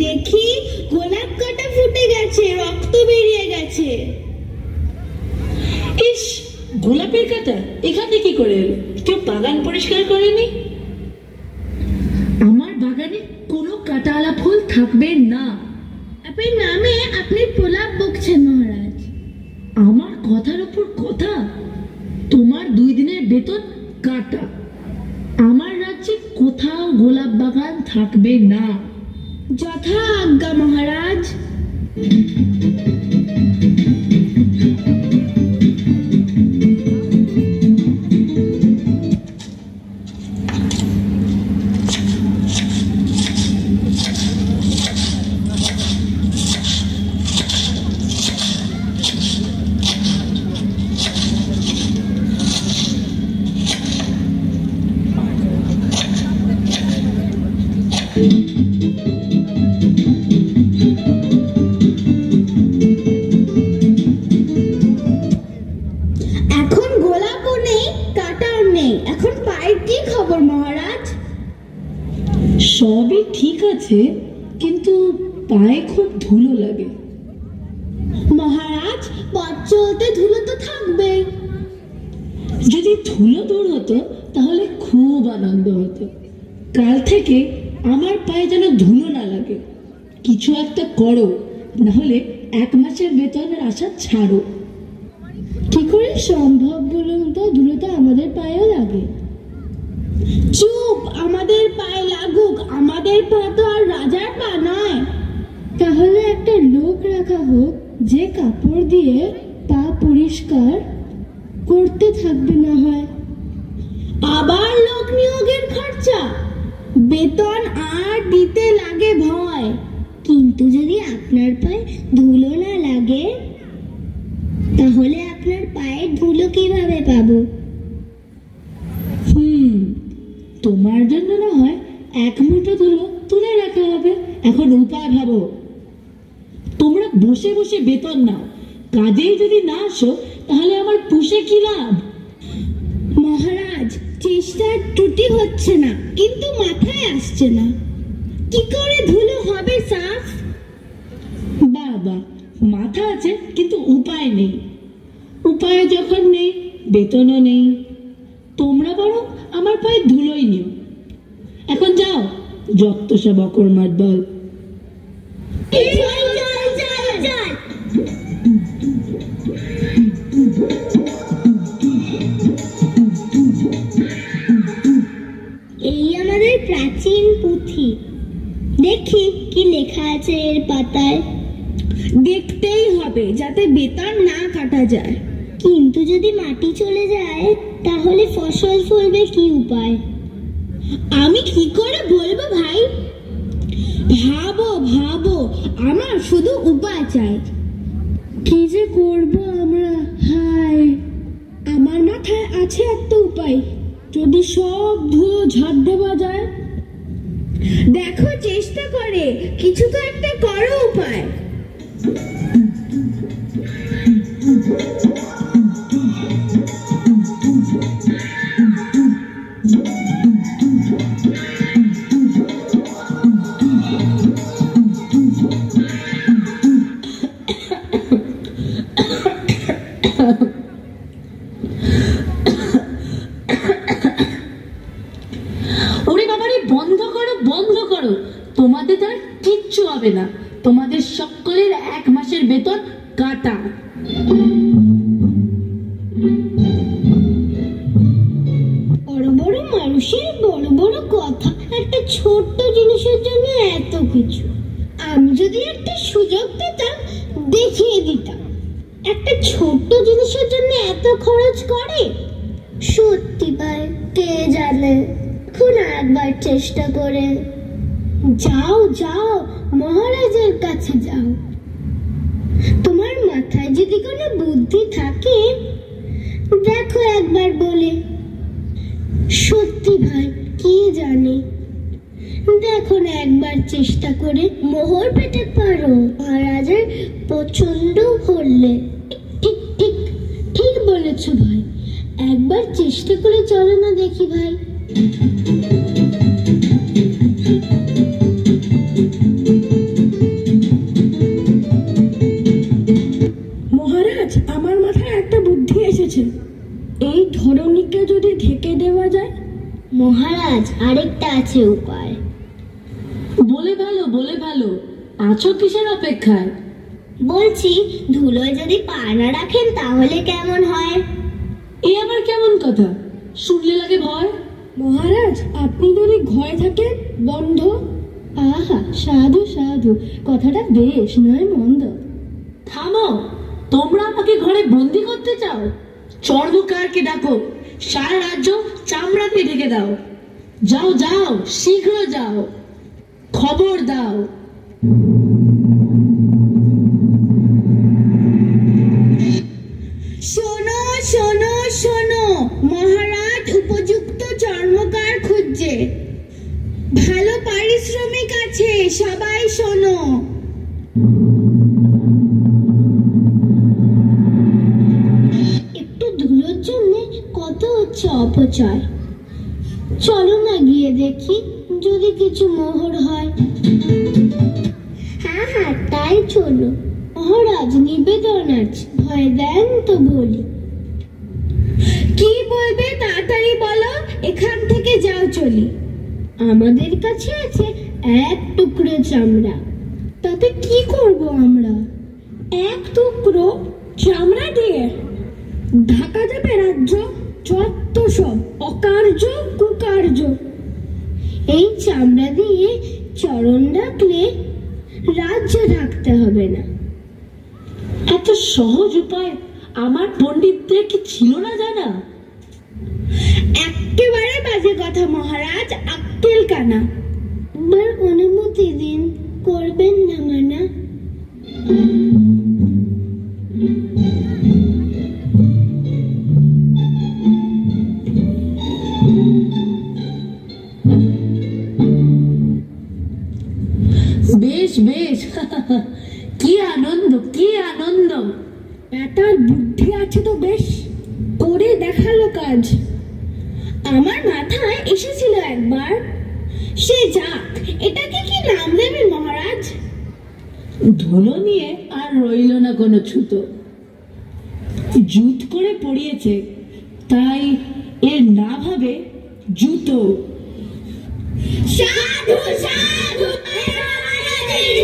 দেখি গোলাপ কাটা ফুটে গেছে, রক্ত বেরিয়ে গেছে। ইস, গোলাপের কাটা এখানে কি করে এলো? কেউ বাগান পরিষ্কার করেনি? আমার বাগানে কোনো কাটাওয়ালা ফুল থাকবে না। আপনার নামে আপনি প্রলাপ বকছেন মহারাজ। আমার কথার উপর কথা। তোমার 2 দিনের বেতন কাটা। আমার রাজ্যে কোথাও গোলাপ বাগান থাকবে না। যথা আজ্ঞা মহারাজ। এখন গোলাপও নেই, কাটাও নেই, এখন পায়ের কি খবর মহারাজ? সবই ঠিক আছে, কিন্তু পায়ে খুব ধুলো লাগে। মহারাজ, পথ চলতে ধুলো তো থাকবেই। যদি ধুলো দূর হতো তাহলে খুব আনন্দ হতো। কাল থেকে আমার পায়ে যেন ধুলো না লাগে। কিছু একটা করো, না হলে 1 মাসের বেতনের আশা ছাড়ো। কি করে সম্ভব বলুন তো? ধুলো তো আমাদের পায়েও লাগে। চুপ, আমাদের পায়ে লাগুক, আমাদের পা তো আর রাজার পা নয়। তাহলে একটা লোক রাখা হোক যে কাপড় দিয়ে পা পরিষ্কার করতে থাকবে। না হয় আবার লোক নিয়োগের খরচা, বেতন আর দিতে লাগে ভয়। কিন্তু যদি আপনার পায়ে ধুলো না লাগে, তাহলে আপনার পায়ে ধুলো কিভাবে পাবো? তোমার জন্য না হয় 1 মুঠো ধুলো তুলে রাখা হবে। এখন উপায় ভাবো। তোমরা বসে বসে বেতন নাও, কাজেই যদি না আসো তাহলে আমার পুষে কি লাভ? মহারাজ, চেষ্টার ত্রুটি হচ্ছে না, কিন্তু মাথায় আসছে না। কি করে ধুলো হবে সাফ? বাবা, মাথা আছে কিন্তু উপায় নেই। উপায় যখন নেই, বেতনও নেই। তোমরা বরং আমার পায়ে ধুলোই নিও। এখন যাও, যত সব অকর্মার দল। এই আমাদের প্রাচীন পুঁথি, দেখি কি লেখা আছে এর পাতায়। দেখতেই হবে যাতে বেতন না কাটা যায়। কিন্তু যদি মাটি চলে যায় তাহলে ফসল ফলবে কি উপায়? আমি কি করে বলবো ভাই? ভাবো ভাবো, আমার শুধু উপায় চাই। কি যে করবো আমরা? হায়, আমার মাথায় আছে একটা উপায়। যদি সব ধুলো ঝাড় দেওয়া যায়। দেখো, চেষ্টা করে কিছু তো একটা করো উপায়। ওরে বাবারে, বন্ধ করো, বন্ধ করো। তোমাদের দ্বারা কিচ্ছু হবে না। তোমাদের সকলের 1 মাসের বেতন কাটা। বড় বড় মানুষের বড় বড় কথা, একটা ছোট্ট জিনিসের জন্য এত কিছু। আমি যদি একটা সুযোগ পেতাম, দেখিয়ে দিতাম। একটা ছোট্ট জিনিসের জন্য এত খরচ করে? সত্যি ভাই, কে জানে। এখন একবার চেষ্টা করে যাও, যাও মহারাজের কাছে যাও। তোমার মাথায় যদি কোনো বুদ্ধি থাকে, দেখো একবার বলে। সত্যি ভাই, কি জানে, দেখো না একবার চেষ্টা করে, মোহর পেতে পারো মহারাজের পছন্দ হলে। ঠিক ঠিক ঠিক বলেছো ভাই, একবার চেষ্টা করে চলো না দেখি ভাই। মহারাজ, আমার মাথায় একটা বুদ্ধি এসেছে। এই ধরনীকে যদি ঢেকে দেওয়া যায়। মহারাজ, আরেকটা আছে উপায়। বলে ভালো, আছো কিসের অপেক্ষায়? বলছি, ধুলোয় যদি পা না রাখেন তাহলে কেমন হয়? এ আবার কেমন কথা, শুনলে লাগে ভয়। মহারাজ, আপনি যদি ঘরে থাকেন বন্ধ। আহা, সাধু সাধু, কথাটা বেশ নয় মন্দ। থামো, তোমরা আমাকে ঘরে বন্দি করতে চাও? চর্মকারকে ডাকো, সারা রাজ্য চামড়াতে ঢেকে দাও। যাও যাও, শীঘ্র যাও, খবর দাও। শোনো শোনো শোনো, মহারাজ উপযুক্ত চর্মকার খুঁজছে, ভালো পারিশ্রমিক আছে, সবাই শোনো। একটু ধুলোর জন্য কত হচ্ছে অপচয়। চলো না গিয়ে দেখি যদি কিছু মোহর হয়। হ্যাঁ হ্যাঁ, তাই চলো। মহারাজ নিবেদন আছে, ভয় দেন তো বলি। কি বলবে তাড়াতাড়ি বলো, এখান থেকে যাও চলি। আমাদের কাছে আছে এক টুকরো চামড়া। তাতে কি করব আমরা? এক টুকরো চামড়া দিয়ে ঢাকা যাবে রাজ্য? যত সব অকার্য কুকার্য। এই চামড়া দিয়ে চরণ রাখলে রাজ্য ঢাকতে হবে না। এত সহজ উপায় আমার পণ্ডিতদের কি ছিল না জানা? একেবারে বাজে কথা মহারাজ, আক্কেল কানা। এবার অনুমতি দিন, করবেন না মানা। বেশ বেশ, কি আনন্দ কি আনন্দ। এটার বুদ্ধি আছে তো বেশ, করে দেখালো কাজ। আমার মাথায় এসেছিল একবার, সে যাক। এটাকে কি নাম দেবেন মহারাজ? ধুলো নিয়ে আর রইল না কোনো ছুতো, জুত করে পড়িয়েছে, তাই এর নাম হবে জুতো। সাধু সাধু, মহারাজের